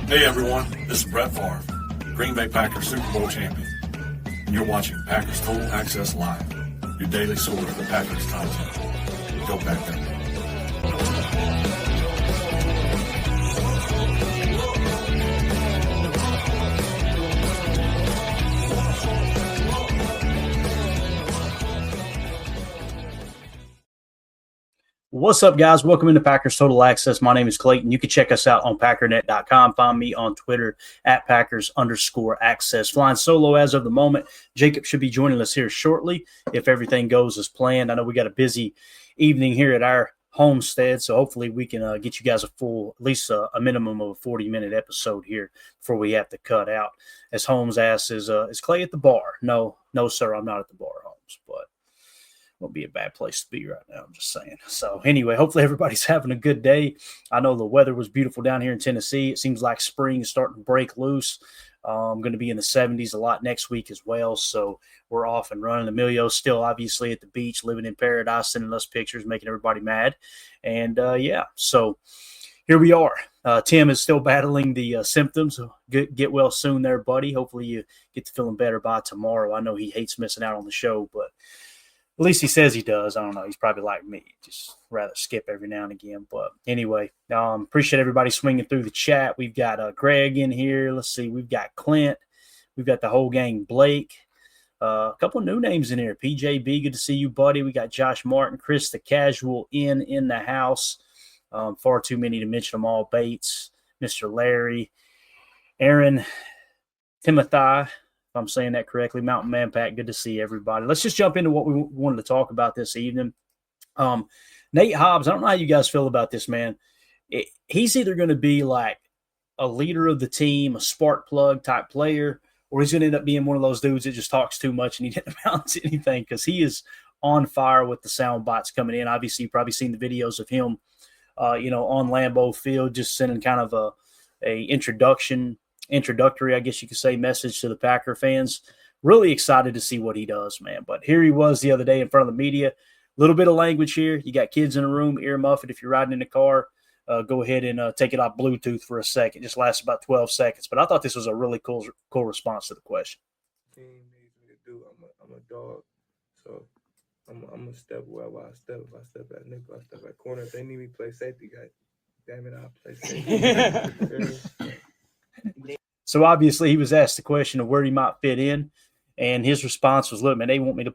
Hey everyone, this is Brett Favre, Green Bay Packers Super Bowl champion, and you're watching Packers Total Access Live, your daily source for Packers content. Go Packers. What's up, guys? Welcome into Packers Total Access. My name is Clayton. You can check us out on packernet.com. Find me on Twitter at Packers_access. Flying solo as of the moment. Jacob should be joining us here shortly if everything goes as planned. I know we got a busy evening here at our homestead, so hopefully we can get you guys a full, at least a minimum of a 40-minute episode here before we have to cut out. As Holmes asks, is Clay at the bar? No, sir, I'm not at the bar, Holmes, but won't be a bad place to be right now. I'm just saying. So anyway, hopefully everybody's having a good day. I know the weather was beautiful down here in Tennessee. It seems like spring is starting to break loose. I'm going to be in the 70s a lot next week as well. So we're off and running. Emilio's still obviously at the beach, living in paradise, sending us pictures, making everybody mad. And so here we are. Tim is still battling the symptoms. Get well soon there, buddy. Hopefully you get to feeling better by tomorrow. I know he hates missing out on the show, but at least he says he does. I don't know. He's probably like me. Just rather skip every now and again. But anyway, appreciate everybody swinging through the chat. We've got Greg in here. Let's see. We've got Clint. We've got the whole gang. Blake. A couple of new names in here. PJB, good to see you, buddy. We got Josh Martin. Chris the Casual in the house. Far too many to mention them all. Bates. Mr. Larry. Aaron. Timothy. I'm saying that correctly. Mountain Man Pack, good to see everybody. Let's just jump into what we wanted to talk about this evening. Nate Hobbs, I don't know how you guys feel about this, man. He's either going to be like a leader of the team, a spark plug type player, or he's going to end up being one of those dudes that just talks too much and he didn't amount to anything because he is on fire with the sound bites coming in. Obviously, you've probably seen the videos of him, on Lambeau Field, just sending kind of a introductory, I guess you could say, message to the Packer fans. Really excited to see what he does, man. But here he was the other day in front of the media. A little bit of language here. You got kids in the room, ear muffled. If you're riding in the car, go ahead and take it off Bluetooth for a second. It just lasts about 12 seconds. But I thought this was a really cool response to the question. Team needs me to do. I'm a dog, so I'm gonna step wherever I step. If I step at nickel, I step at corner. If they need me to play safety, guy, damn it, I'll play safety. So obviously he was asked the question of where he might fit in, and his response was, "Look, man, they want me to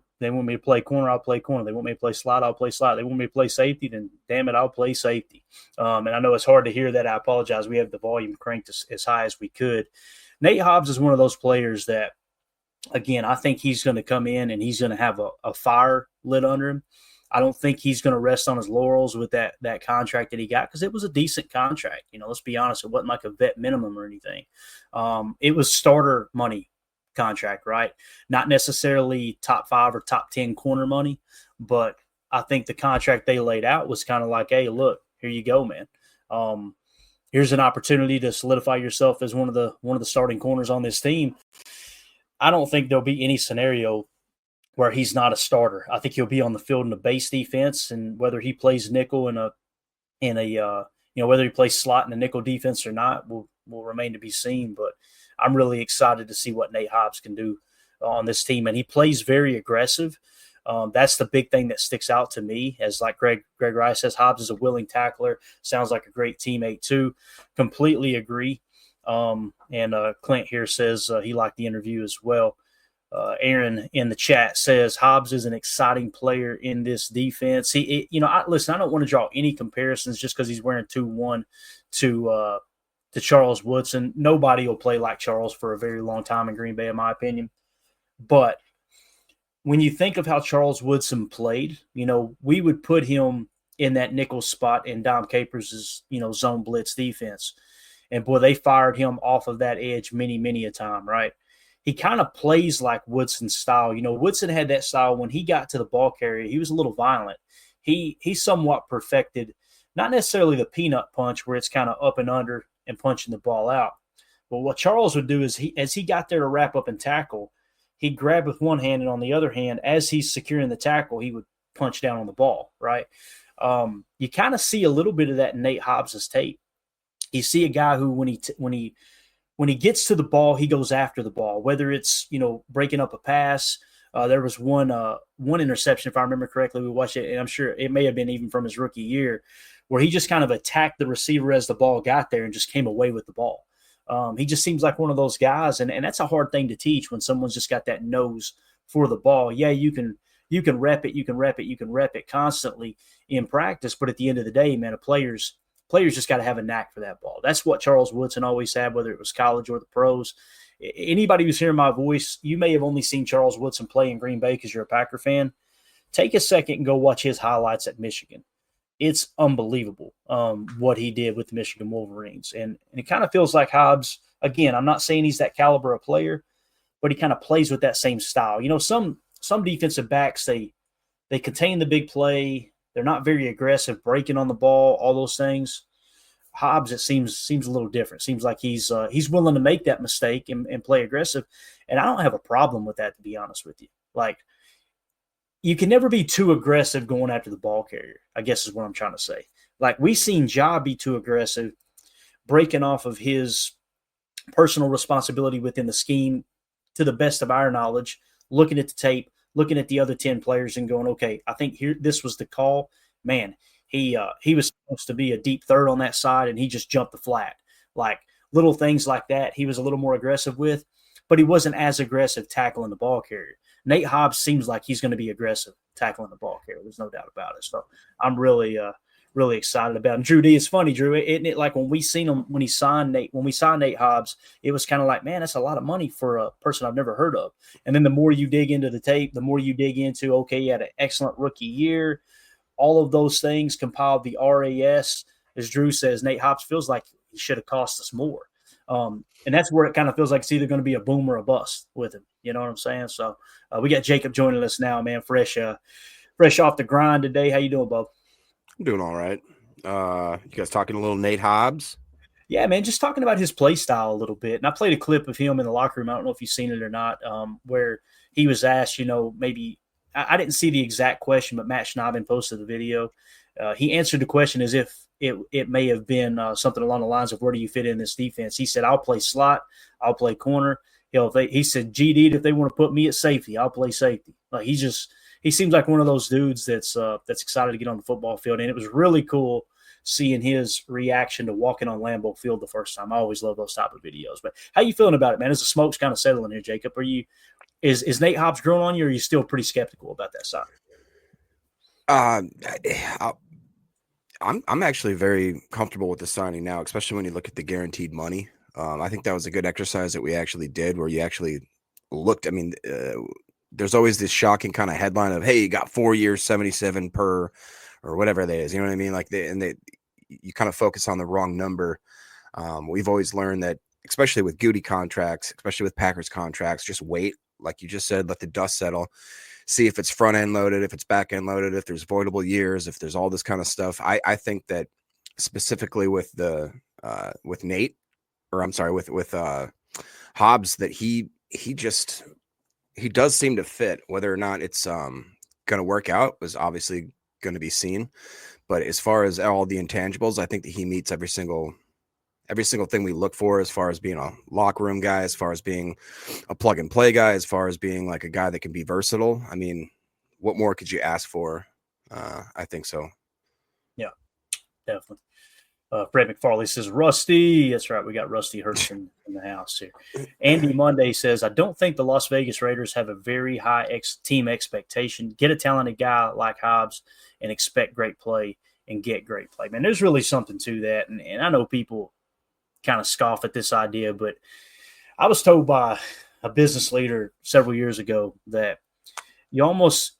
play corner, I'll play corner. They want me to play slot, I'll play slot. They want me to play safety, then damn it, I'll play safety." And I know it's hard to hear that. I apologize. We have the volume cranked as high as we could. Nate Hobbs is one of those players that, again, I think he's going to come in and he's going to have a fire lit under him. I don't think he's going to rest on his laurels with that contract that he got because it was a decent contract. Let's be honest. It wasn't like a vet minimum or anything. It was starter money contract, right? Not necessarily top 5 or top 10 corner money, but I think the contract they laid out was kind of like, hey, look, here you go, man. Here's an opportunity to solidify yourself as one of the starting corners on this team. I don't think there'll be any scenario where he's not a starter. I think he'll be on the field in the base defense, and whether he plays nickel whether he plays slot in the nickel defense or not will remain to be seen. But I'm really excited to see what Nate Hobbs can do on this team, and he plays very aggressive. That's the big thing that sticks out to me. As like Greg Rice says, Hobbs is a willing tackler. Sounds like a great teammate too. Completely agree. And Clint here says he liked the interview as well. Aaron in the chat says Hobbs is an exciting player in this defense. I don't want to draw any comparisons just because he's wearing 2-1 to Charles Woodson. Nobody will play like Charles for a very long time in Green Bay, in my opinion. But when you think of how Charles Woodson played, we would put him in that nickel spot in Dom Capers' zone blitz defense. And boy, they fired him off of that edge many a time, right? He kind of plays like Woodson's style. Woodson had that style when he got to the ball carrier. He was a little violent. He somewhat perfected, not necessarily the peanut punch where it's kind of up and under and punching the ball out. But what Charles would do is as he got there to wrap up and tackle, he'd grab with one hand, and on the other hand, as he's securing the tackle, he would punch down on the ball, right? You kind of see a little bit of that in Nate Hobbs' tape. You see a guy who when he gets to the ball, he goes after the ball, whether it's, breaking up a pass. There was one interception, if I remember correctly. We watched it, and I'm sure it may have been even from his rookie year, where he just kind of attacked the receiver as the ball got there and just came away with the ball. He just seems like one of those guys, and that's a hard thing to teach when someone's just got that nose for the ball. Yeah, you can rep it constantly in practice, but at the end of the day, man, players just got to have a knack for that ball. That's what Charles Woodson always had, whether it was college or the pros. Anybody who's hearing my voice, you may have only seen Charles Woodson play in Green Bay because you're a Packer fan. Take a second and go watch his highlights at Michigan. It's unbelievable what he did with the Michigan Wolverines. And it kind of feels like Hobbs, again, I'm not saying he's that caliber of player, but he kind of plays with that same style. Some defensive backs, they contain the big play. They're not very aggressive, breaking on the ball, all those things. Hobbs, it seems a little different. Seems like he's willing to make that mistake and play aggressive. And I don't have a problem with that, to be honest with you. Like, you can never be too aggressive going after the ball carrier, I guess is what I'm trying to say. Like, we seen Ja be too aggressive, breaking off of his personal responsibility within the scheme, to the best of our knowledge, looking at the tape, looking at the other 10 players and going, okay, I think this was the call. Man, he was supposed to be a deep third on that side, and he just jumped the flat. Like, little things like that he was a little more aggressive with, but he wasn't as aggressive tackling the ball carrier. Nate Hobbs seems like he's going to be aggressive tackling the ball carrier. There's no doubt about it. So I'm really excited about him. Drew D, it's funny, Drew, isn't it? Like, when we signed Nate Hobbs, it was kind of like, man, that's a lot of money for a person I've never heard of. And then the more you dig into the tape, the more you dig into, okay, he had an excellent rookie year. All of those things compiled the RAS. As Drew says, Nate Hobbs feels like he should have cost us more. And that's where it kind of feels like it's either going to be a boom or a bust with him. You know what I'm saying? So we got Jacob joining us now, man, fresh off the grind today. How you doing, Bob? I'm doing all right. You guys talking a little Nate Hobbs? Yeah, man, just talking about his play style a little bit. And I played a clip of him in the locker room. I don't know if you've seen it or not, where he was asked, maybe – I didn't see the exact question, but Matt Schneiden posted the video. He answered the question as if it may have been something along the lines of, where do you fit in this defense? He said, I'll play slot. I'll play corner. He said, GD, if they want to put me at safety, I'll play safety. Like, he seems like one of those dudes that's excited to get on the football field. And it was really cool seeing his reaction to walking on Lambeau Field the first time. I always love those type of videos. But how you feeling about it, man? As the smoke's kind of settling here, Jacob, is Nate Hobbs growing on you, or are you still pretty skeptical about that side? I'm actually very comfortable with the signing now, especially when you look at the guaranteed money. I think that was a good exercise that we actually did, where you actually looked. I mean, there's always this shocking kind of headline of, hey, you got 4 years, 77 per, or whatever that is. You know what I mean? Like, you kind of focus on the wrong number. We've always learned that, especially with Goody contracts, especially with Packers contracts, just wait. Like you just said, let the dust settle, see if it's front end loaded, if it's back end loaded, if there's voidable years, if there's all this kind of stuff. I think that specifically with with Nate, or I'm sorry, with Hobbs, that he does seem to fit. Whether or not it's going to work out is obviously going to be seen. But as far as all the intangibles, I think that he meets every single thing we look for, as far as being a locker room guy, as far as being a plug and play guy, as far as being like a guy that can be versatile. I mean, what more could you ask for? I think so. Yeah, definitely. Fred McFarley says, Rusty. That's right. We got Rusty Hurtson in the house here. Andy Monday says, I don't think the Las Vegas Raiders have a very high team expectation. Get a talented guy like Hobbs and expect great play and get great play. Man, there's really something to that. And I know people kind of scoff at this idea, but I was told by a business leader several years ago that you almost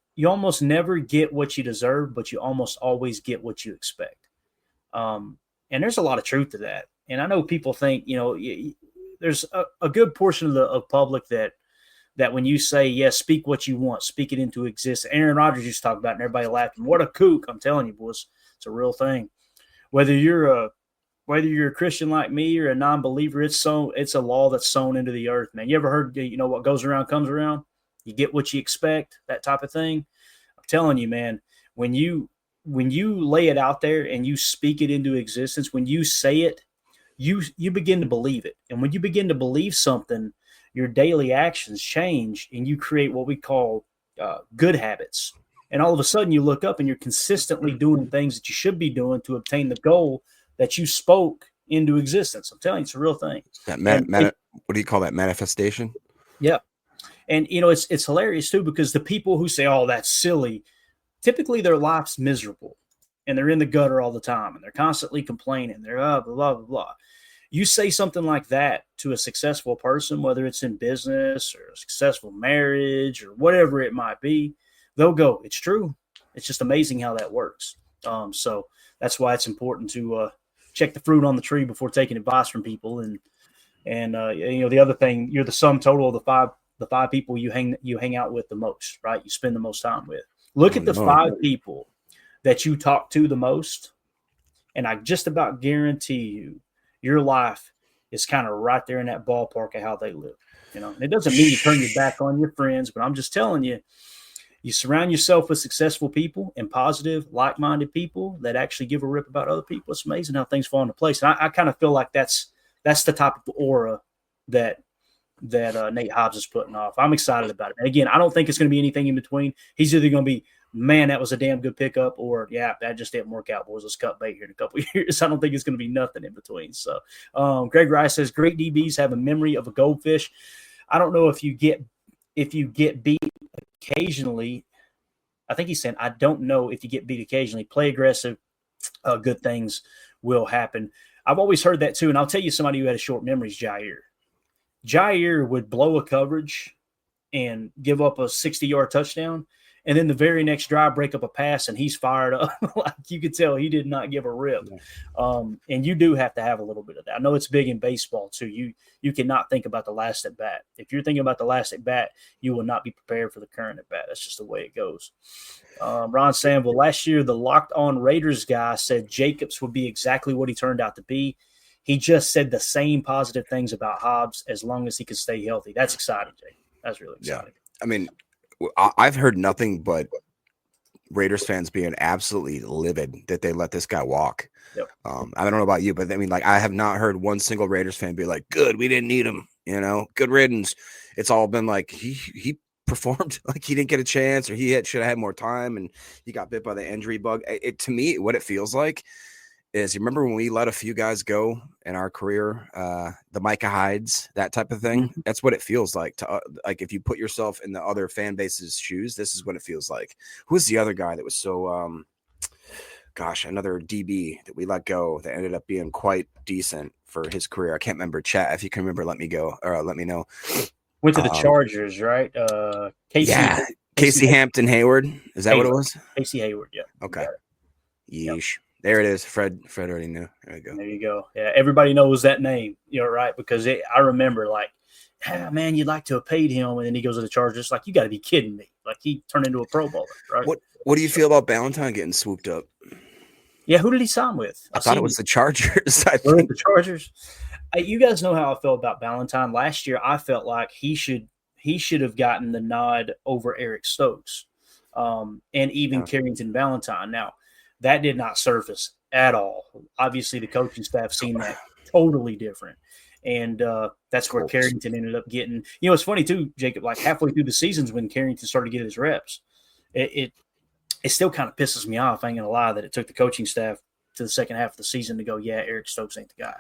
never get what you deserve, but you almost always get what you expect. And there's a lot of truth to that. And I know people think, there's a good portion of public that when you say, yes, speak what you want, speak it into existence. Aaron Rodgers used to talk about it, and everybody laughing. What a kook. I'm telling you, boys, it's a real thing. Whether you're a Christian like me or a non-believer, it's a law that's sown into the earth, man. You ever heard, what goes around comes around? You get what you expect, that type of thing. I'm telling you, man, when you lay it out there and you speak it into existence, when you say it, you begin to believe it. And when you begin to believe something, your daily actions change and you create what we call good habits. And all of a sudden you look up and you're consistently doing things that you should be doing to obtain the goal that you spoke into existence. I'm telling you, it's a real thing. What do you call that? Manifestation? Yeah. And, it's hilarious too, because the people who say, oh, that's silly, typically their life's miserable and they're in the gutter all the time and they're constantly complaining. They're blah, blah, blah, blah. You say something like that to a successful person, whether it's in business or a successful marriage or whatever it might be, they'll go, it's true. It's just amazing how that works. So that's why it's important to check the fruit on the tree before taking advice from people. And the other thing, you're the sum total of the five people you hang out with the most, right? You spend the most time with. Look at the 5 people that you talk to the most, and I just about guarantee you your life is kind of right there in that ballpark of how they live. And it doesn't mean you turn your back on your friends, but I'm just telling you, you surround yourself with successful people and positive, like-minded people that actually give a rip about other people. It's amazing how things fall into place. And I kind of feel like that's the type of aura that Nate Hobbs is putting off. I'm excited about it. And again, I don't think it's going to be anything in between. He's either going to be, man, that was a damn good pickup, or yeah, that just didn't work out, boys. Let's cut bait here in a couple of years. I don't think it's going to be nothing in between. So Greg Rice says, great DBs have a memory of a goldfish. I don't know if you get beat occasionally. I think he's saying, I don't know if you get beat occasionally. Play aggressive, good things will happen. I've always heard that too, and I'll tell you somebody who had a short memory is Jair. Jair would blow a coverage and give up a 60-yard touchdown, and then the very next drive break up a pass, and he's fired up. Like you could tell he did not give a rip. And you do have to have a little bit of that. I know it's big in baseball too. You cannot think about the last at bat. If you're thinking about the last at bat, you will not be prepared for the current at bat. That's just the way it goes. Ron Samble, last year the Locked On Raiders guy said Jacobs would be exactly what he turned out to be. He just said the same positive things about Hobbs as long as he can stay healthy. That's exciting, Jake. That's really exciting. Yeah. I mean, I've heard nothing but Raiders fans being absolutely livid that they let this guy walk. Yep. I don't know about you, but I mean, like, I have not heard one single Raiders fan be like, good, we didn't need him, good riddance. It's all been like, he performed like he didn't get a chance, or he should have had more time, and he got bit by the injury bug. To me, what it feels like is, you remember when we let a few guys go in our career, the Micah Hydes, that type of thing? Mm-hmm. That's what it feels like. Like if you put yourself in the other fan base's shoes, this is what it feels like. Who was the other guy that was so, another DB that we let go that ended up being quite decent for his career? I can't remember. Chat, if you can remember, let me know. Went to the Chargers, right? Casey Hampton Hayward. Is that what it was? Casey Hayward, yeah. Okay. Yeesh. Yep. There it is. Fred already knew. There we go. There you go. Yeah, everybody knows that name. Right? Because I remember, like, man, you'd like to have paid him, and then he goes to the Chargers. Like, you got to be kidding me. Like, he turned into a Pro Bowler, right? What do you feel about Ballantyne getting swooped up? Yeah, who did he sign with? I thought it was the Chargers. I think the Chargers. You guys know how I felt about Ballantyne last year. I felt like he should have gotten the nod over Eric Stokes, and even Carrington Ballantyne. Now, that did not surface at all. Obviously, the coaching staff seen that totally different. And that's where Carrington ended up getting. It's funny, too, Jacob, like halfway through the seasons when Carrington started getting his reps, it still kind of pisses me off. I ain't going to lie that it took the coaching staff to the second half of the season to go, yeah, Eric Stokes ain't the guy.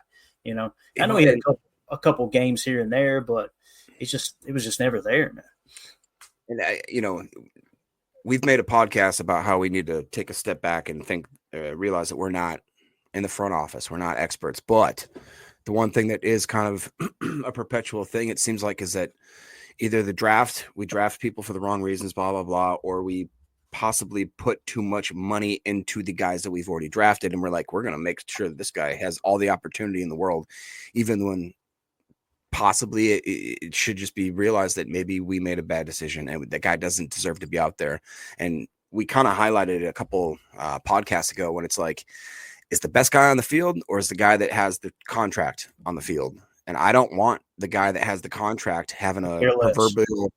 I know he had a couple games here and there, but it was just never there, man. And, we've made a podcast about how we need to take a step back and realize that we're not in the front office. We're not experts. But the one thing that is kind of a perpetual thing, it seems like, is that either we draft people for the wrong reasons, blah, blah, blah, or we possibly put too much money into the guys that we've already drafted. And we're like, we're going to make sure that this guy has all the opportunity in the world, even when possibly it should just be realized that maybe we made a bad decision and that guy doesn't deserve to be out there. And we kind of highlighted it a couple podcasts ago when it's like, is the best guy on the field or is the guy that has the contract on the field? And I don't want the guy that has the contract having a proverbial,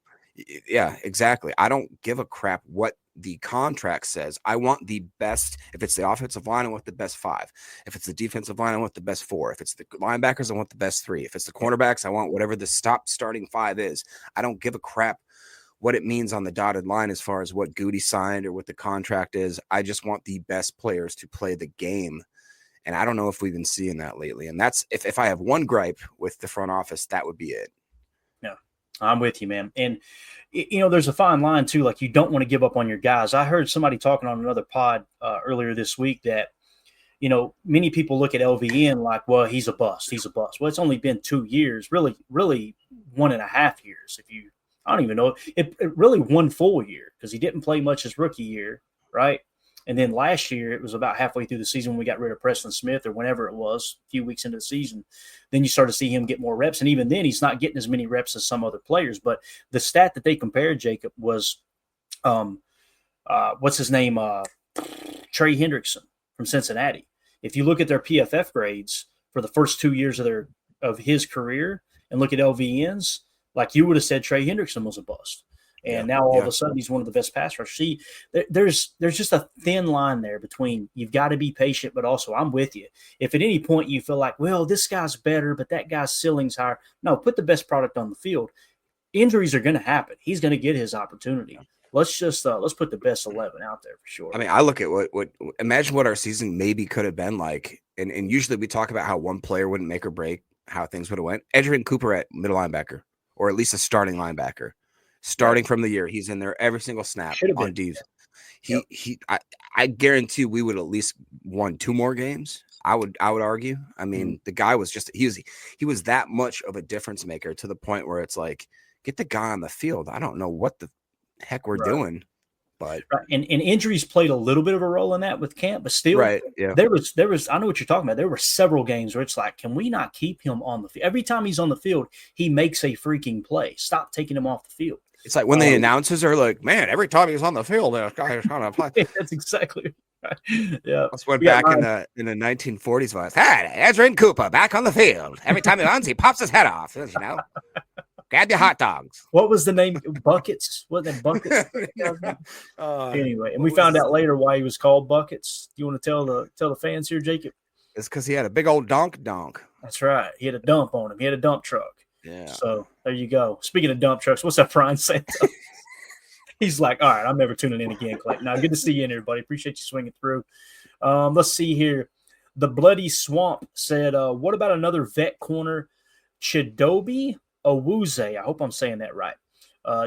Yeah, exactly. I don't give a crap what the contract says. I want the best. If it's the offensive line, I want the best 5. If it's the defensive line, I want the best 4. If it's the linebackers, I want the best 3. If it's the cornerbacks, I want whatever the starting 5 is. I don't give a crap what it means on the dotted line as far as what Goody signed or what the contract is. I just want the best players to play the game. And I don't know if we've been seeing that lately. And that's if I have one gripe with the front office, that would be it. Yeah, I'm with you, man. And, there's a fine line, too. Like, you don't want to give up on your guys. I heard somebody talking on another pod earlier this week that, many people look at LVN like, well, he's a bust. He's a bust. Well, it's only been 2 years, really 1.5 years. I don't even know. It really 1 full year because he didn't play much his rookie year, right? And then last year, it was about halfway through the season when we got rid of Preston Smith or whenever it was, a few weeks into the season. Then you start to see him get more reps. And even then, he's not getting as many reps as some other players. But the stat that they compared, Jacob, was what's his name? Trey Hendrickson from Cincinnati. If you look at their PFF grades for the first 2 years of his career and look at LVN's, like you would have said Trey Hendrickson was a bust. And now all of a sudden he's one of the best pass rushers. See, there's just a thin line there between you've got to be patient, but also I'm with you. If at any point you feel like, well, this guy's better, but that guy's ceiling's higher, no, put the best product on the field. Injuries are going to happen. He's going to get his opportunity. Let's put the best 11 out there for sure. I mean, I look at what imagine what our season maybe could have been like. And usually we talk about how one player wouldn't make or break how things would have went. Adrian Cooper at middle linebacker, or at least a starting linebacker. Starting from the year, he's in there every single snap on D's. I guarantee we would at least won 2 more games. I would argue. I mean, the guy was just he was that much of a difference maker to the point where it's like, get the guy on the field. I don't know what the heck we're doing, but and injuries played a little bit of a role in that with Camp, but still, there was. I know what you're talking about. There were several games where it's like, can we not keep him on the field? Every time he's on the field, he makes a freaking play. Stop taking him off the field. It's like when the announcers are like, man, every time he's on the field, that guy is trying to play. That's exactly right. Yeah. That's what back in the 1940s was. Hey, Adrian Cooper back on the field. Every time he runs, he pops his head off. Grab your hot dogs. What was the name? Buckets? What that Buckets? Anyway, and we found out later why he was called Buckets. Do you want to tell the fans here, Jacob? It's because he had a big old donk. That's right. He had a dump on him. He had a dump truck. Yeah. So there you go. Speaking of dump trucks, what's up, Brian Santo? He's like, all right, I'm never tuning in again, Clayton. Now, good to see you in, everybody. Appreciate you swinging through. Let's see here. The Bloody Swamp said, what about another vet corner, Chidobe Awuzie? I hope I'm saying that right.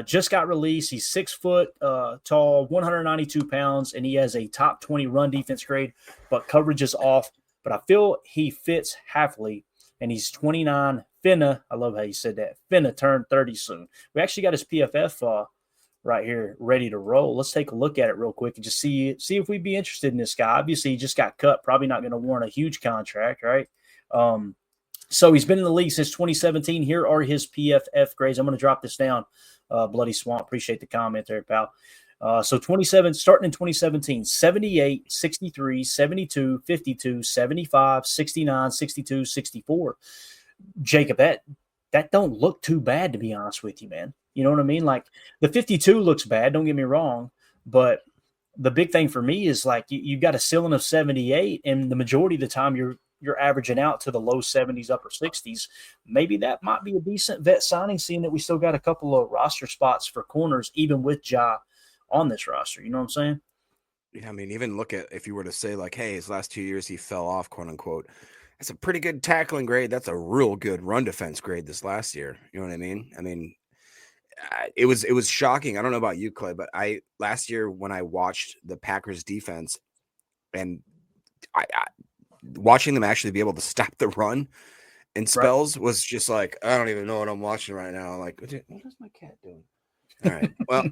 Just got released. He's 6 foot tall, 192 pounds, and he has a top 20 run defense grade, but coverage is off. But I feel he fits Hafley, and he's 29. Finna, I love how you said that. Finna turn 30 soon. We actually got his PFF right here ready to roll. Let's take a look at it real quick and just see if we'd be interested in this guy. Obviously, he just got cut. Probably not going to warrant a huge contract, right? So he's been in the league since 2017. Here are his PFF grades. I'm going to drop this down, Bloody Swamp. Appreciate the comment there, pal. So 27, starting in 2017, 78, 63, 72, 52, 75, 69, 62, 64. Jacob, that don't look too bad, to be honest with you, man. You know what I mean? Like, the 52 looks bad, don't get me wrong, but the big thing for me is like you got a ceiling of 78, and the majority of the time you're averaging out to the low 70s, upper 60s. Maybe that might be a decent vet signing, seeing that we still got a couple of roster spots for corners, even with Ja on this roster. You know what I'm saying? Yeah, I mean, even look at if you were to say like, hey, his last 2 years he fell off, quote unquote. That's a pretty good tackling grade. That's a real good run defense grade this last year. You know what I mean? I mean, it was shocking. I don't know about you, Clay, but last year when I watched the Packers defense and I watching them actually be able to stop the run in spells was just like, I don't even know what I'm watching right now. I'm like, what is my cat doing? All right. Well,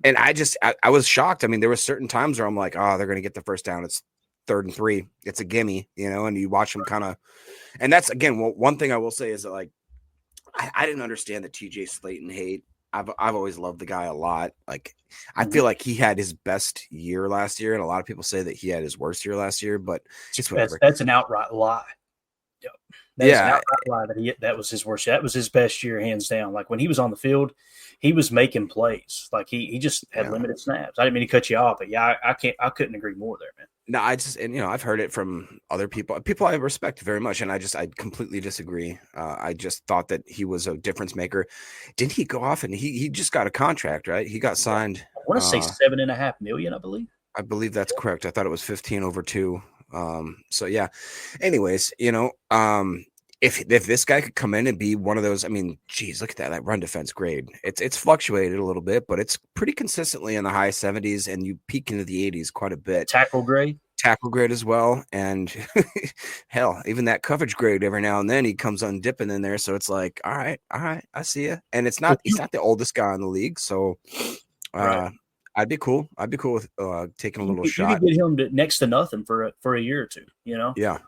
and I was shocked. I mean, there were certain times where I'm like, oh, they're going to get the first down. It's 3rd and 3. It's a gimme, and you watch them kind of, and that's again, one thing I will say is that like, I didn't understand the TJ Slayton hate. I've always loved the guy a lot. Like, I feel like he had his best year last year, and a lot of people say that he had his worst year last year, but it's whatever. That's an outright lie. That is an outright lie that was his worst. That was his best year, hands down. Like when he was on the field, he was making plays. Like he just had limited snaps. I didn't mean to cut you off, but yeah, I couldn't agree more there, man. No, I've heard it from other people I respect very much. And I completely disagree. I just thought that he was a difference maker. Didn't he go off and he just got a contract, right? He got signed. I want to say $7.5 million, I believe. I believe that's correct. I thought it was 15 over 2. So yeah, anyways, if this guy could come in and be one of those, I mean, geez, look at that run defense grade. It's fluctuated a little bit, but it's pretty consistently in the high 70s, and you peak into the 80s quite a bit. Tackle grade as well. And hell, even that coverage grade every now and then he comes on dipping in there. So it's like, all right, I see you. And he's not the oldest guy in the league. So right. I'd be cool with taking a little shot. You could get him to next to nothing for a year or two, Yeah.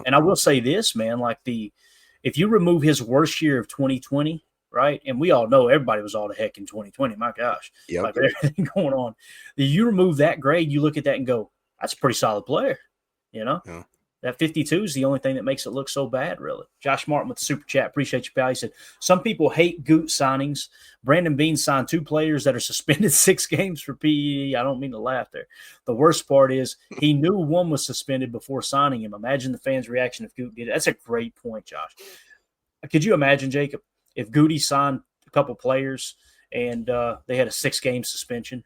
And I will say this, man, like if you remove his worst year of 2020, right? And we all know everybody was all the heck in 2020. My gosh. Yep. Like everything going on. You remove that grade, you look at that and go, that's a pretty solid player. Yeah. That 52 is the only thing that makes it look so bad, really. Josh Martin with the super chat. Appreciate you, pal. He said, some people hate Goot signings. Brandon Beane signed 2 players that are suspended 6 games for PED. I don't mean to laugh there. The worst part is he knew one was suspended before signing him. Imagine the fans' reaction if Goot did it. That's a great point, Josh. Could you imagine, Jacob, if Goody signed a couple players and they had a 6-game suspension?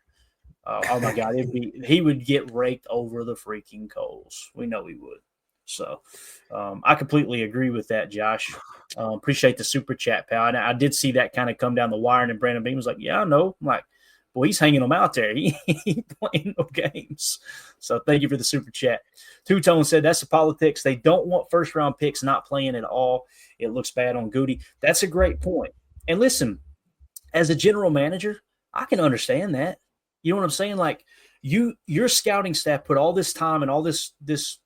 Oh, my God. He would get raked over the freaking coals. We know he would. So I completely agree with that, Josh. Appreciate the super chat, pal. And I did see that kind of come down the wire, and Brandon Beane was like, yeah, I know. I'm like, boy, he's hanging them out there. He ain't playing no games. So thank you for the super chat. Two-Tone said that's the politics. They don't want first-round picks not playing at all. It looks bad on Goody. That's a great point. And listen, as a general manager, I can understand that. You know what I'm saying? Like, your scouting staff put all this time and all this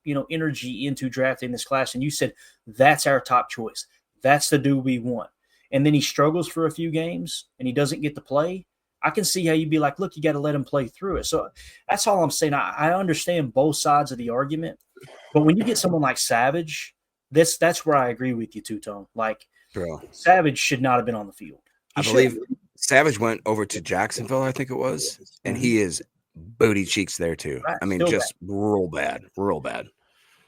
energy into drafting this class, and you said that's our top choice. That's the dude we want. And then he struggles for a few games and he doesn't get to play. I can see how you'd be like, look, you got to let him play through it. So that's all I'm saying. I understand both sides of the argument, but when you get someone like Savage, that's where I agree with you, Two-Tone. Like, bro, Savage should not have been on the field. I believe Savage went over to Jacksonville, I think it was, and he is booty cheeks there too. Right, I mean, just bad. real bad.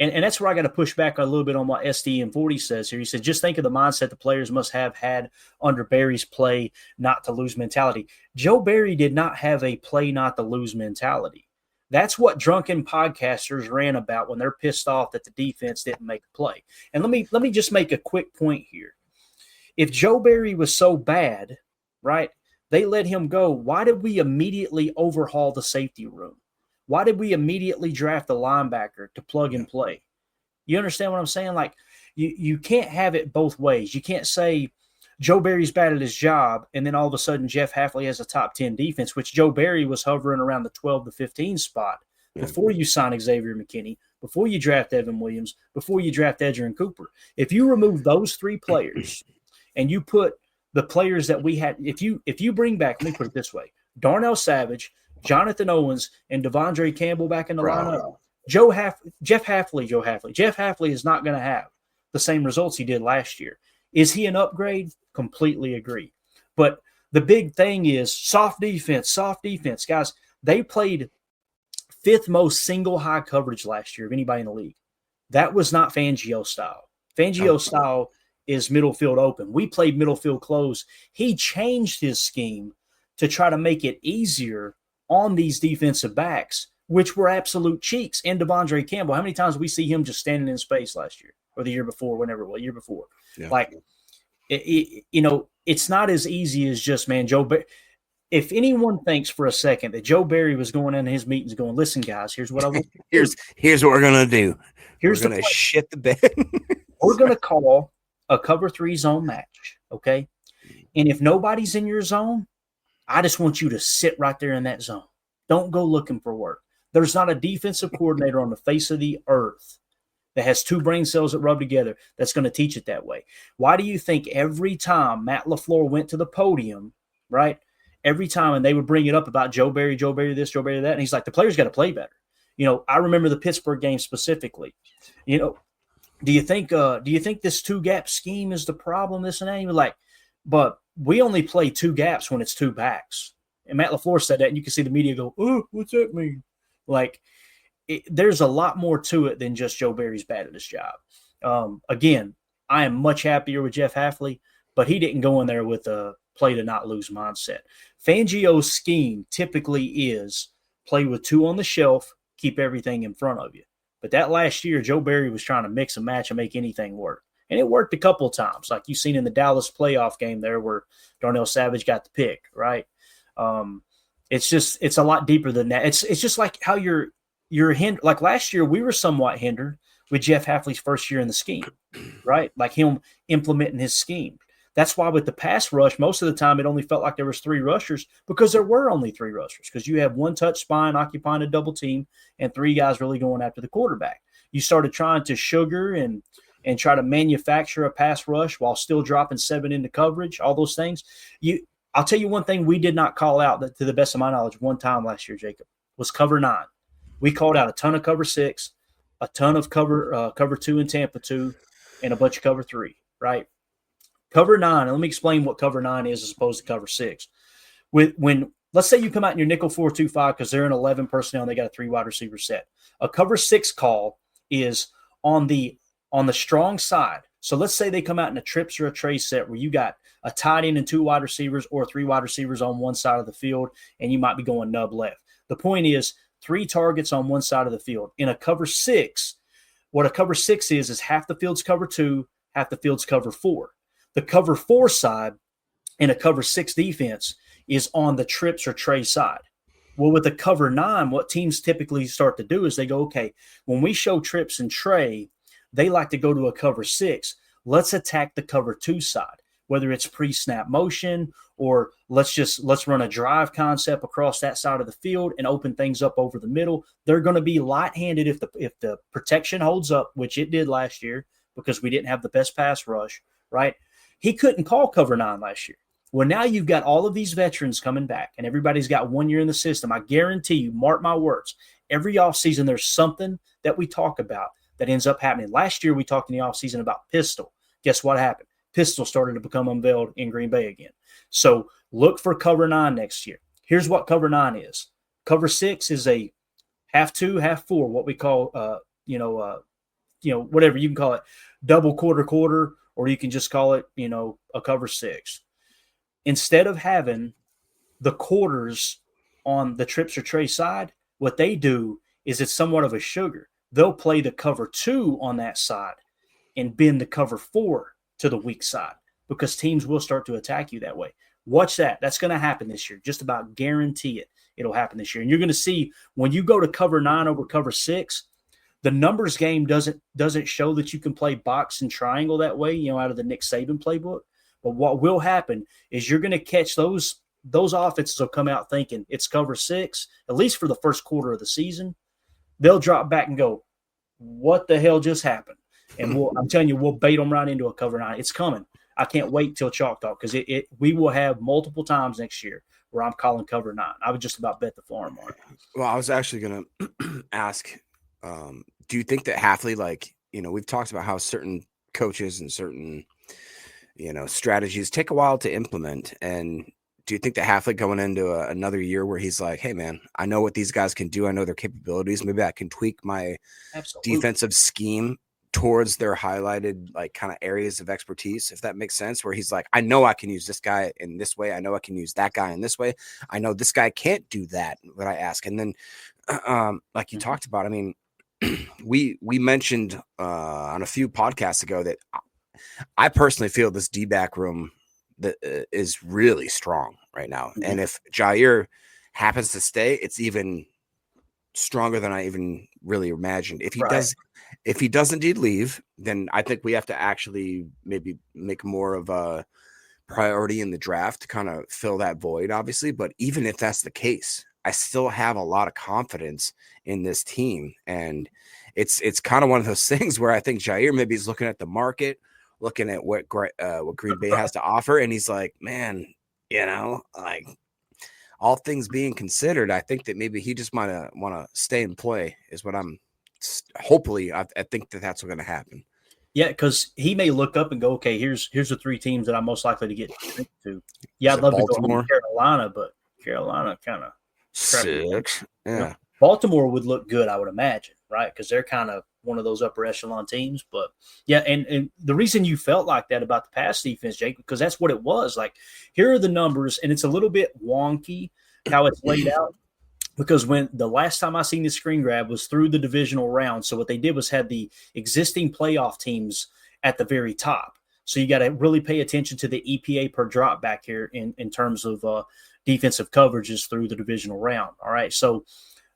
And that's where I got to push back a little bit on what SDM40 says here. He said, just think of the mindset the players must have had under Barry's play not to lose mentality. Joe Barry did not have a play not to lose mentality. That's what drunken podcasters ran about when they're pissed off that the defense didn't make a play. And let me just make a quick point here. If Joe Barry was so bad, right, they let him go, why did we immediately overhaul the safety room? Why did we immediately draft a linebacker to plug and play? You understand what I'm saying? Like, you can't have it both ways. You can't say Joe Barry's bad at his job, and then all of a sudden Jeff Hafley has a top 10 defense, which Joe Barry was hovering around the 12 to 15 spot before you sign Xavier McKinney, before you draft Evan Williams, before you draft Edgerrin Cooper. If you remove those 3 players and you put the players that we had, if you bring back, let me put it this way, Darnell Savage, Jonathan Owens, and Devondre Campbell back in the lineup, Jeff Hafley is not going to have the same results he did last year. Is he an upgrade? Completely agree. But the big thing is soft defense. Guys, they played 5th most single high coverage last year of anybody in the league. That was not Fangio style. Fangio style is middle field open. We played middle field close. He changed his scheme to try to make it easier on these defensive backs, which were absolute cheeks. And Devondre Campbell, how many times did we see him just standing in space last year or the year before, whenever it was, year before? Yeah. Like, it's not as easy as just, man, Joe Barry. If anyone thinks for a second that Joe Barry was going into his meetings going, listen, guys, here's what I want. Here's what we're going to do. We're going to shit the bed. We're going to call a cover 3 zone match, okay? And if nobody's in your zone, I just want you to sit right there in that zone. Don't go looking for work. There's not a defensive coordinator on the face of the earth that has 2 brain cells that rub together that's going to teach it that way. Why do you think every time Matt LaFleur went to the podium, right, every time, and they would bring it up about Joe Barry this, Joe Barry that, and he's like, the players got to play better. I remember the Pittsburgh game specifically. Do you think this two gap scheme is the problem? This and that? Like, but we only play two gaps when it's two backs. And Matt LaFleur said that, and you can see the media go, "Oh, what's that mean?" Like, there's a lot more to it than just Joe Barry's bad at his job. Again, I am much happier with Jeff Hafley, but he didn't go in there with a play to not lose mindset. Fangio's scheme typically is play with two on the shelf, keep everything in front of you. But that last year, Joe Barry was trying to mix and match and make anything work. And it worked a couple of times, like you've seen in the Dallas playoff game there where Darnell Savage got the pick, right? It's a lot deeper than that. It's just like how you're hindered. Like last year, we were somewhat hindered with Jeff Hafley's first year in the scheme, right? Like him implementing his scheme. That's why with the pass rush, most of the time it only felt like there was three rushers because there were only three rushers because you have one touch spine occupying a double team and three guys really going after the quarterback. You started trying to sugar and try to manufacture a pass rush while still dropping 7 into coverage, all those things. I'll tell you one thing we did not call out that, to the best of my knowledge, one time last year, Jacob, was cover 9. We called out a ton of cover 6, a ton of cover 2 in Tampa 2, and a bunch of cover 3, right? Cover 9, and let me explain what cover 9 is as opposed to cover 6. When let's say you come out in your nickel 4-2-5 because they're in 11 personnel and they got a 3 wide receiver set. A cover 6 call is on the strong side. So let's say they come out in a trips or a tray set where you got a tight end and 2 wide receivers or 3 wide receivers on one side of the field, and you might be going nub left. The point is 3 targets on one side of the field. In a cover 6, what a cover 6 is half the field's cover 2, half the field's cover 4. The cover 4 side in a cover 6 defense is on the trips or tray side. Well, with the cover 9, what teams typically start to do is they go, okay, when we show trips and tray, they like to go to a cover 6. Let's attack the cover 2 side, whether it's pre-snap motion or let's run a drive concept across that side of the field and open things up over the middle. They're going to be light-handed if the protection holds up, which it did last year because we didn't have the best pass rush, right? He couldn't call cover 9 last year. Well, now you've got all of these veterans coming back, and everybody's got 1 year in the system. I guarantee you, mark my words, every offseason there's something that we talk about that ends up happening. Last year we talked in the offseason about pistol. Guess what happened? Pistol started to become unveiled in Green Bay again. So look for cover 9 next year. Here's what cover 9 is. Cover 6 is a half 2, half 4, what we call, whatever you can call it, double quarter, or you can just call it, a cover 6. Instead of having the quarters on the trips or tray side, what they do is it's somewhat of a sugar. They'll play the cover 2 on that side and bend the cover 4 to the weak side because teams will start to attack you that way. Watch that. That's going to happen this year. Just about guarantee it. It'll happen this year. And you're going to see when you go to cover 9 over cover 6, the numbers game doesn't show that you can play box and triangle that way, out of the Nick Saban playbook. But what will happen is you're going to catch those offenses will come out thinking it's cover 6, at least for the first quarter of the season. They'll drop back and go, what the hell just happened? And I'm telling you, we'll bait them right into a cover 9. It's coming. I can't wait till Chalk Talk because we will have multiple times next year where I'm calling cover 9. I would just about bet the farm on it. Well, I was actually going to ask, do you think that Hafley, we've talked about how certain coaches and certain, strategies take a while to implement. And do you think that Hafley going into another year where he's like, hey, man, I know what these guys can do. I know their capabilities. Maybe I can tweak my defensive scheme towards their highlighted kind of areas of expertise, if that makes sense, where he's like, I know I can use this guy in this way. I know I can use that guy in this way. I know this guy can't do that when I ask. And then like you talked about, I mean, we mentioned on a few podcasts ago that I personally feel this D-back room that is really strong right now. Mm-hmm. And if Jair happens to stay, it's even stronger than I even really imagined. If he does indeed leave, then I think we have to actually maybe make more of a priority in the draft to kind of fill that void, obviously. But even if that's the case, I still have a lot of confidence in this team. And it's kind of one of those things where I think Jair maybe is looking at the market, looking at what Green Bay has to offer. And he's like, man, all things being considered, I think that maybe he just might want to stay and play is what I'm hopefully. I think that's what's going to happen. Yeah, because he may look up and go, okay, here's the three teams that I'm most likely to get to. Yeah, Is I'd it love to go home Baltimore? to Carolina, but Carolina kind of crappy. 6. You know, Yeah. Baltimore would look good, I would imagine, right? Because they're kind of one of those upper echelon teams. But yeah, and the reason you felt like that about the pass defense, Jake, because that's what it was. Like, here are the numbers, and it's a little bit wonky how it's laid out. Because when the last time I seen the screen grab was through the divisional round. So what they did was had the existing playoff teams at the very top. So you got to really pay attention to the EPA per drop back here in terms of defensive coverages through the divisional round. All right. So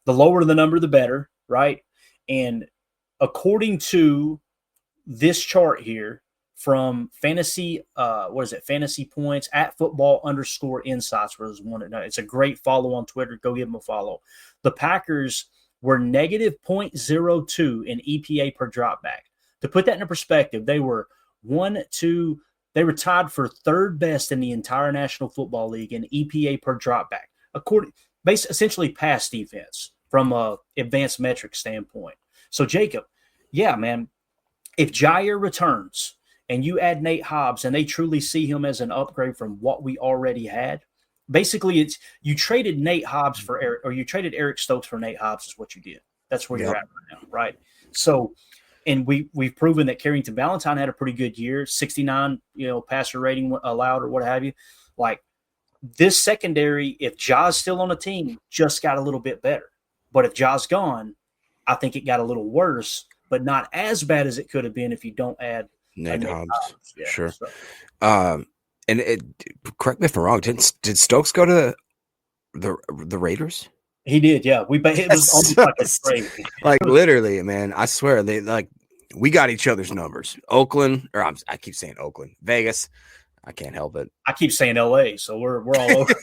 the lower the number, the better, right? And according to this chart here from fantasy, fantasy points at football_insights was one. It's a great follow on Twitter. Go give them a follow. The Packers were negative 0.02 in EPA per drop back. To put that into perspective, they were they were tied for third best in the entire National Football League in EPA per drop back, essentially pass defense from a advanced metric standpoint. So Jacob, yeah, man, if Jair returns and you add Nate Hobbs and they truly see him as an upgrade from what we already had, basically it's you traded Nate Hobbs for Eric, or you traded Eric Stokes for Nate Hobbs is what you did. That's where you're at right now, right? So, and we've proven that Carrington Valentine had a pretty good year, 69, passer rating allowed or what have you. Like, this secondary, if Ja's still on the team, just got a little bit better. But if Ja's gone, I think it got a little worse, but not as bad as it could have been if you don't add Nate Hobbs. Yeah, sure. So. And correct me if I'm wrong. Did Stokes go to the Raiders? He did, yeah. It was almost like a trade. Like, literally, man. I swear we got each other's numbers. Oakland, or I keep saying Oakland, Vegas. I can't help it. I keep saying LA, so we're all over.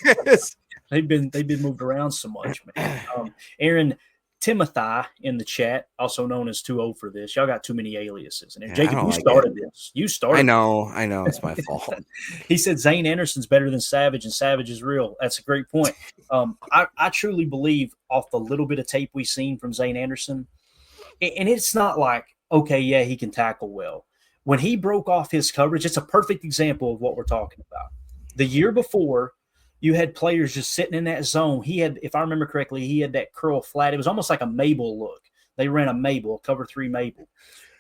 They've been moved around so much, man. Aaron Timothy in the chat, also known as 2-0 for this. Y'all got too many aliases. And Jacob, you started this. You started. I know. It's my fault. He said Zane Anderson's better than Savage, and Savage is real. That's a great point. I truly believe off the little bit of tape we've seen from Zane Anderson, and it's not like, okay, yeah, he can tackle well. When he broke off his coverage, it's a perfect example of what we're talking about. The year before, you had players just sitting in that zone. He had, if I remember correctly, he had that curl flat. It was almost like a Mabel look. They ran a Mabel, a cover 3 Mabel.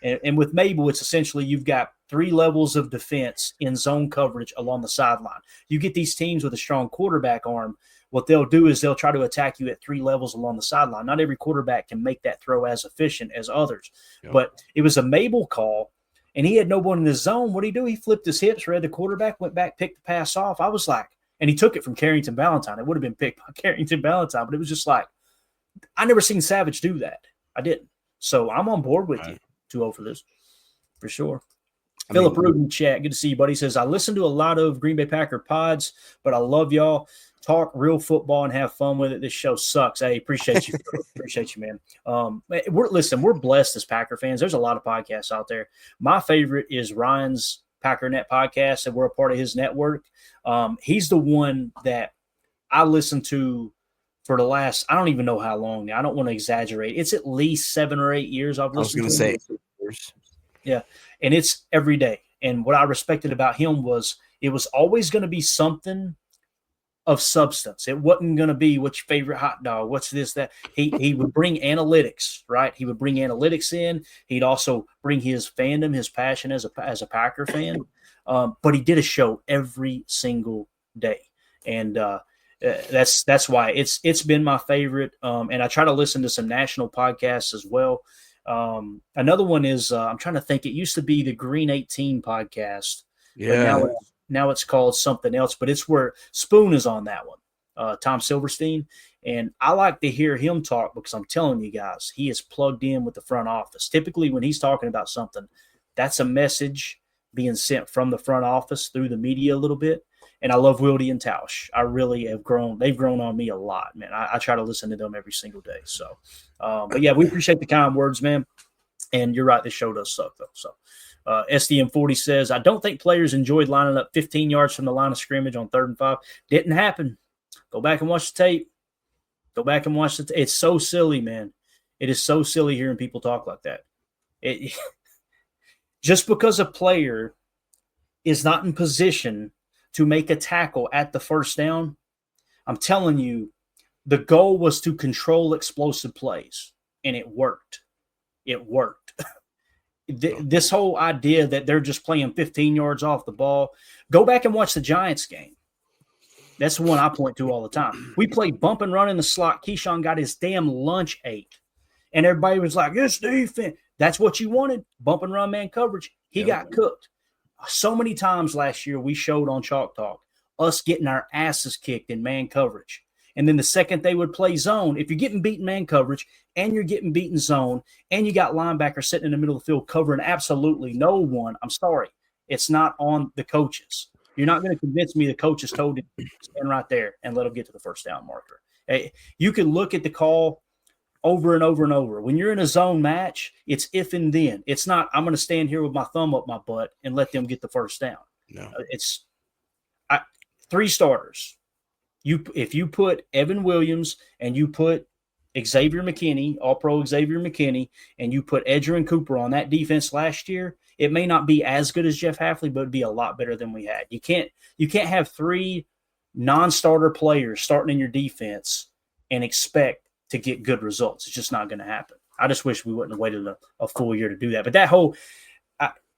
And with Mabel, it's essentially you've got 3 levels of defense in zone coverage along the sideline. You get these teams with a strong quarterback arm, what they'll do is they'll try to attack you at 3 levels along the sideline. Not every quarterback can make that throw as efficient as others. Yep. But it was a Mabel call, and he had no one in the zone. What did he do? He flipped his hips, read the quarterback, went back, picked the pass off. I was like, and he took it from Carrington Valentine. It would have been picked by Carrington Valentine, but it was just like, I never seen Savage do that. I didn't. So I'm on board with you. 2-0 for this, for sure. Philip Rubin chat. Good to see you, buddy. He says, I listen to a lot of Green Bay Packer pods, but I love y'all. Talk real football and have fun with it. This show sucks. Hey, appreciate you. Appreciate you, man. We're blessed as Packer fans. There's a lot of podcasts out there. My favorite is Ryan's Packernet podcast, and we're a part of his network. He's the one that I listen to for the last, I don't even know how long now. I don't want to exaggerate. It's at least 7 or 8 years I've listened to. I was going to say years. Yeah, and it's every day. And what I respected about him was it was always going to be something of substance. It wasn't going to be what's your favorite hot dog, what's this, that. He would bring analytics, right? He would bring analytics in. He'd also bring his fandom, his passion as a Packer fan. But he did a show every single day. And that's why it's been my favorite. And I try to listen to some national podcasts as well. Another one is I'm trying to think. It used to be the Green 18 podcast. Yeah. But now it's called something else. But it's where Spoon is on that one. Tom Silverstein. And I like to hear him talk because I'm telling you guys, he is plugged in with the front office. Typically, when he's talking about something, that's a message being sent from the front office through the media a little bit. And I love Wildy and Tausch. I really have grown. They've grown on me a lot, man. I try to listen to them every single day. So, but yeah, we appreciate the kind words, man. And you're right. This show does suck, though. So, SDM40 says, I don't think players enjoyed lining up 15 yards from the line of scrimmage on 3rd and 5. Didn't happen. Go back and watch the tape. Go back and watch the It's so silly, man. It is so silly hearing people talk like that. Just because a player is not in position to make a tackle at the first down, I'm telling you, the goal was to control explosive plays, and it worked. It worked. This whole idea that they're just playing 15 yards off the ball, go back and watch the Giants game. That's the one I point to all the time. We played bump and run in the slot. Keyshawn got his damn lunch ate. And everybody was like, it's defense. That's what you wanted. Bump and run man coverage. He got cooked. So many times last year we showed on Chalk Talk us getting our asses kicked in man coverage. And then the second they would play zone, if you're getting beaten man coverage and you're getting beaten zone and you got linebackers sitting in the middle of the field covering absolutely no one, I'm sorry. It's not on the coaches. You're not going to convince me the coaches told him to stand right there and let him get to the first down marker. You can look at the call over and over and over. When you're in a zone match, it's if and then. It's not, I'm going to stand here with my thumb up my butt and let them get the first down. No. It's 3 starters. If you put Evan Williams and you put Xavier McKinney, All-Pro Xavier McKinney, and you put Edgerrin Cooper on that defense last year, it may not be as good as Jeff Hafley, but it'd be a lot better than we had. You can't have 3 non-starter players starting in your defense and expect to get good results. It's just not going to happen. I just wish we wouldn't have waited a full year to do that. But that whole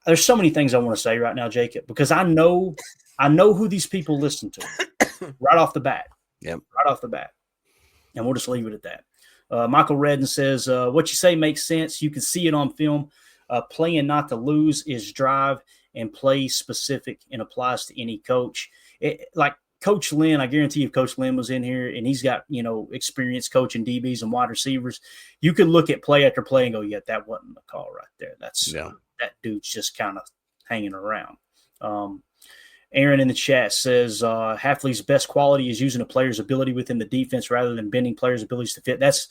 there's so many things I want to say right now, Jacob, because I know who these people listen to right off the bat. Yep. Right off the bat. And we'll just leave it at that. Michael Redden says, what you say makes sense. You can see it on film. Playing not to lose is drive and play specific and applies to any coach. Like Coach Lynn, I guarantee if Coach Lynn was in here and he's got, experience coaching DBs and wide receivers, you could look at play after play and go, yeah, that wasn't the call right there. That dude's just kind of hanging around. Aaron in the chat says Hafley's best quality is using a player's ability within the defense rather than bending players' abilities to fit. That's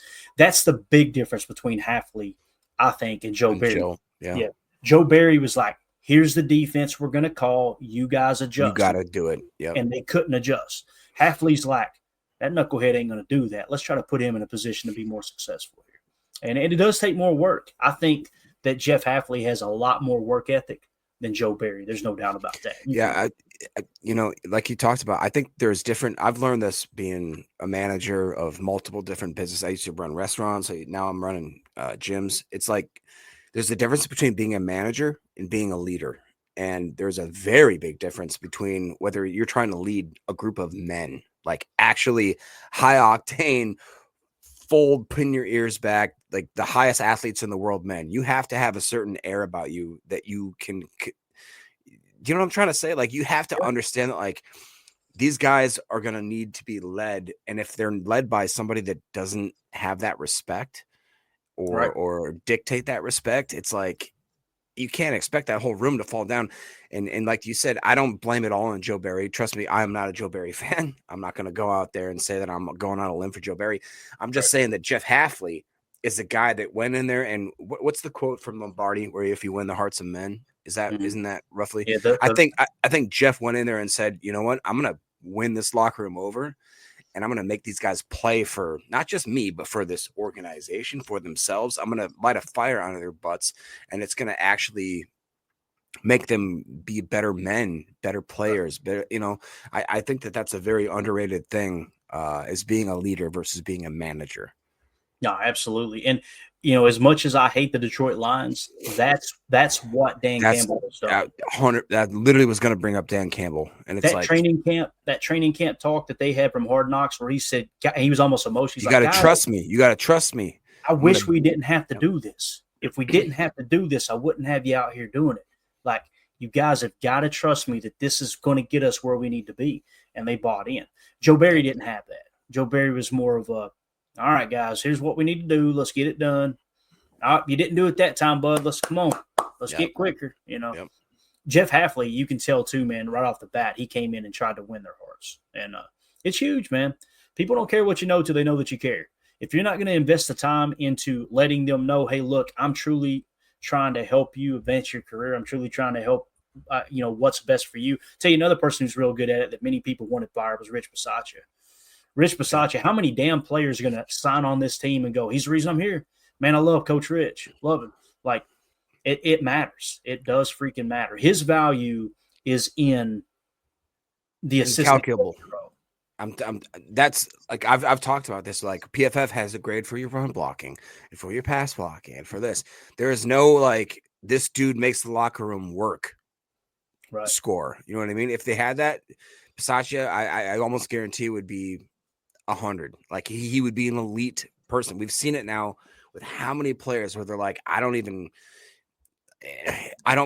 the big difference between Hafley, I think, and Joe Barry. Yeah. Joe Barry was like, here's the defense we're going to call. You guys adjust. You got to do it. Yeah. And they couldn't adjust. Hafley's like, that knucklehead ain't going to do that. Let's try to put him in a position to be more successful here. And it does take more work. I think that Jeff Hafley has a lot more work ethic than Joe Barry. There's no doubt about that. Yeah. Like you talked about, I think there's different. I've learned this being a manager of multiple different businesses. I used to run restaurants. Now I'm running gyms. It's like there's a difference between being a manager and being a leader. And there's a very big difference between whether you're trying to lead a group of men, like actually high octane, pin your ears back, like the highest athletes in the world, men. You have to have a certain air about you that you can. Do you know what I'm trying to say? Like, you have to understand that, like, these guys are going to need to be led. And if they're led by somebody that doesn't have that respect or dictate that respect, it's like, you can't expect that whole room to fall down. And like you said, I don't blame it all on Joe Barry. Trust me, I'm not a Joe Barry fan. I'm not going to go out there and say that I'm going on a limb for Joe Barry. I'm just saying that Jeff Hafley is the guy that went in there. And what's the quote from Lombardi where if you win the hearts of men? Isn't that roughly? Yeah, I think Jeff went in there and said, you know what? I'm going to win this locker room over, and I'm going to make these guys play for not just me, but for this organization, for themselves. I'm going to light a fire under their butts, and it's going to actually make them be better men, better players. Better, I think that that's a very underrated thing, is being a leader versus being a manager. No, absolutely. And, as much as I hate the Detroit Lions, that's what Campbell was done. That literally was going to bring up Dan Campbell. And it's training camp talk that they had from Hard Knocks where he said, he was almost emotional. You got to trust me. You got to trust me. I wish we didn't have to do this. If we didn't have to do this, I wouldn't have you out here doing it. Like, you guys have got to trust me that this is going to get us where we need to be. And they bought in. Joe Barry didn't have that. Joe Barry was more of a, all right, guys, here's what we need to do. Let's get it done. You didn't do it that time, bud. Let's get quicker. Yep. Jeff Hafley, you can tell too, man, right off the bat, he came in and tried to win their hearts. And it's huge, man. People don't care what you know till they know that you care. If you're not going to invest the time into letting them know, hey, look, I'm truly trying to help you advance your career. I'm truly trying to help, what's best for you. Tell you another person who's real good at it that many people wanted fired was Rich Bisaccia. Rich Bisaccia, how many damn players are going to sign on this team and go, he's the reason I'm here? Man, I love Coach Rich. Love him. Like, It matters. It does freaking matter. His value is in the assistant Incalculable. That's like I've talked about this. Like PFF has a grade for your run blocking and for your pass blocking and for this. There is no like this dude makes the locker room work score. You know what I mean? If they had that, Bisaccia, I almost guarantee would be 100. Like he would be an elite person. We've seen it now with how many players where they're like, I don't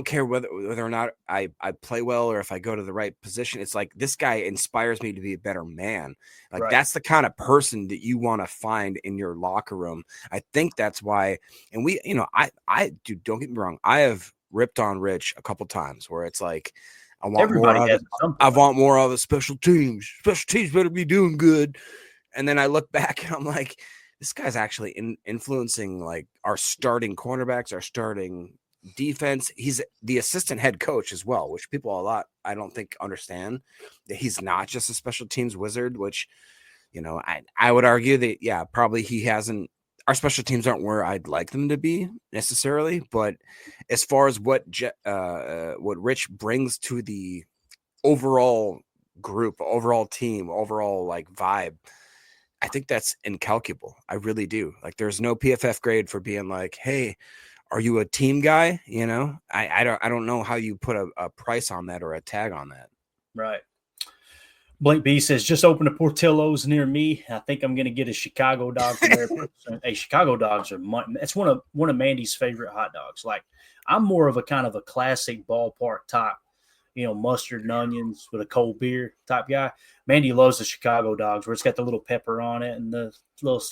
care whether or not I play well or if I go to the right position. It's like this guy inspires me to be a better man. Like that's the kind of person that you want to find in your locker room. I think that's why. And we, I dude, don't get me wrong. I have ripped on Rich a couple times where it's like, I want more out of the special teams. Special teams better be doing good. And then I look back and I'm like, this guy's actually influencing like our starting cornerbacks, our starting defense. He's the assistant head coach as well, which people a lot I don't think understand that he's not just a special teams wizard, which I would argue that probably he hasn't. Our special teams aren't where I'd like them to be necessarily, but as far as what Rich brings to the overall group, overall team, overall like vibe, I think that's incalculable. I really do. Like there's no PFF grade for being like, hey, are you a team guy? I don't know how you put a price on that or a tag on that. Right. Blake B says, just opened a Portillo's near me. I think I'm going to get a Chicago dog from there. Hey, Chicago dogs are that's one of Mandy's favorite hot dogs. Like I'm more of a kind of a classic ballpark type, mustard and onions with a cold beer type guy. Mandy loves the Chicago dogs where it's got the little pepper on it and the little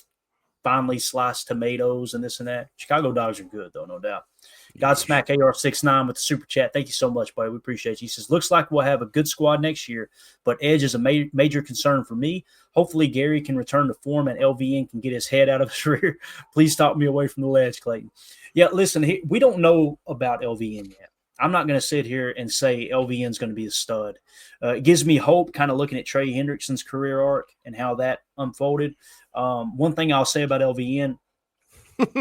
finely sliced tomatoes and this and that. Chicago dogs are good, though, no doubt. Godsmack AR69 with the super chat. Thank you so much, buddy. We appreciate you. He says, looks like we'll have a good squad next year, but edge is a major concern for me. Hopefully Gary can return to form and LVN can get his head out of his rear. Please talk me away from the ledge, Clayton. Yeah, listen, we don't know about LVN yet. I'm not going to sit here and say LVN's going to be a stud. It gives me hope kind of looking at Trey Hendrickson's career arc and how that unfolded. One thing I'll say about LVN,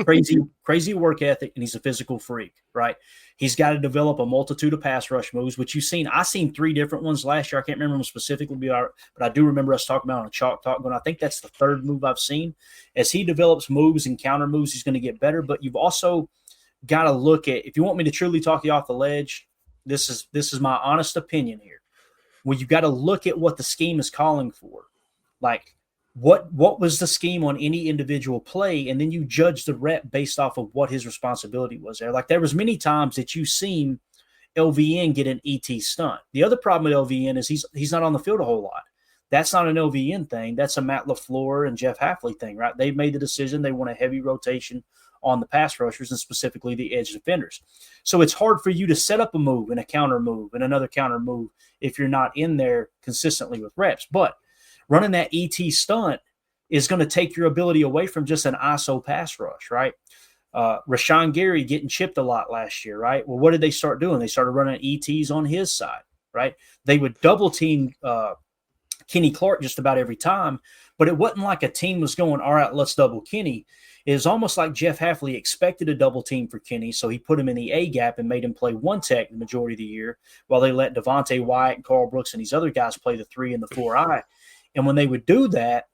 crazy work ethic, and he's a physical freak, right? He's got to develop a multitude of pass rush moves, which you've seen. I seen 3 different ones last year. I can't remember them specifically, but I do remember us talking about on a Chalk Talk, but I think that's the 3rd move I've seen. As he develops moves and counter moves, he's going to get better, but you've also got to look at, if you want me to truly talk you off the ledge, this is my honest opinion here. Well, you've got to look at what the scheme is calling for. Like, what was the scheme on any individual play, and then you judge the rep based off of what his responsibility was there. Like there was many times that you've seen LVN get an ET stunt. The other problem with LVN is he's not on the field a whole lot. That's not an LVN thing. That's a Matt LaFleur and Jeff Hafley thing, right? They've made the decision. They want a heavy rotation on the pass rushers and specifically the edge defenders. So it's hard for you to set up a move and a counter move and another counter move if you're not in there consistently with reps. But running that ET stunt is going to take your ability away from just an ISO pass rush, right? Rashawn Gary getting chipped a lot last year, right? Well, what did they start doing? They started running ETs on his side, right? They would double team Kenny Clark just about every time, but it wasn't like a team was going, all right, let's double Kenny. It was almost like Jeff Hafley expected a double team for Kenny, so he put him in the A gap and made him play one tech the majority of the year while they let Devontae Wyatt and Carl Brooks and these other guys play the 3 and the 4I. And when they would do that,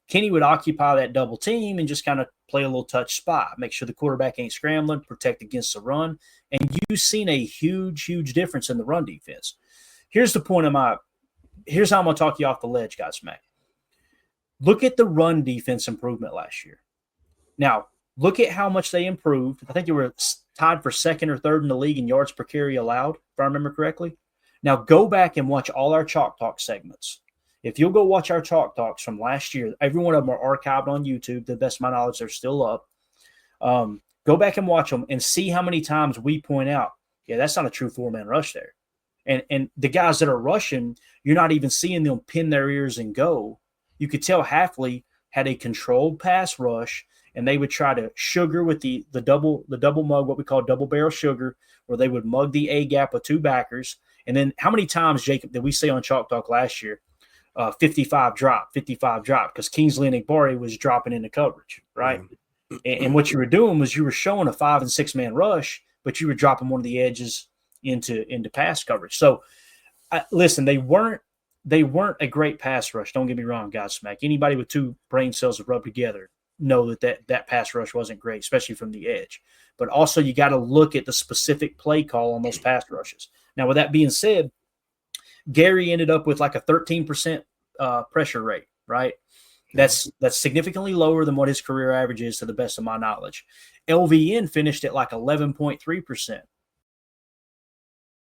Kenny would occupy that double team and just kind of play a little touch spot, make sure the quarterback ain't scrambling, protect against the run. And you've seen a huge difference in the run defense. Here's the point here's how I'm going to talk you off the ledge, guys, Mac. Look at the run defense improvement last year. Now, look at how much they improved. I think they were tied for 2nd or 3rd in the league in yards per carry allowed, if I remember correctly. Now, go back and watch all our Chalk Talk segments. If you'll go watch our Chalk Talks from last year, every one of them are archived on YouTube. To the best of my knowledge, they're still up. Go back and watch them and see how many times we point out, yeah, that's not a true 4-man rush there. And the guys that are rushing, you're not even seeing them pin their ears and go. You could tell Hafley had a controlled pass rush, and they would try to sugar with the double mug, what we call double barrel sugar, where they would mug the A gap with 2 backers. And then how many times, Jacob, did we say on Chalk Talk last year, 55 drop, because Kingsley and Igbari was dropping into coverage, right? And what you were doing was you were showing a 5- and 6-man rush, but you were dropping one of the edges into pass coverage. So, listen, they weren't a great pass rush. Don't get me wrong, Godsmack. Anybody with two brain cells that rub together know that pass rush wasn't great, especially from the edge. But also, you got to look at the specific play call on those pass rushes. Now, with that being said, Gary ended up with like a 13% pressure rate, right? That's significantly lower than what his career average is, to the best of my knowledge. LVN finished at like 11.3%.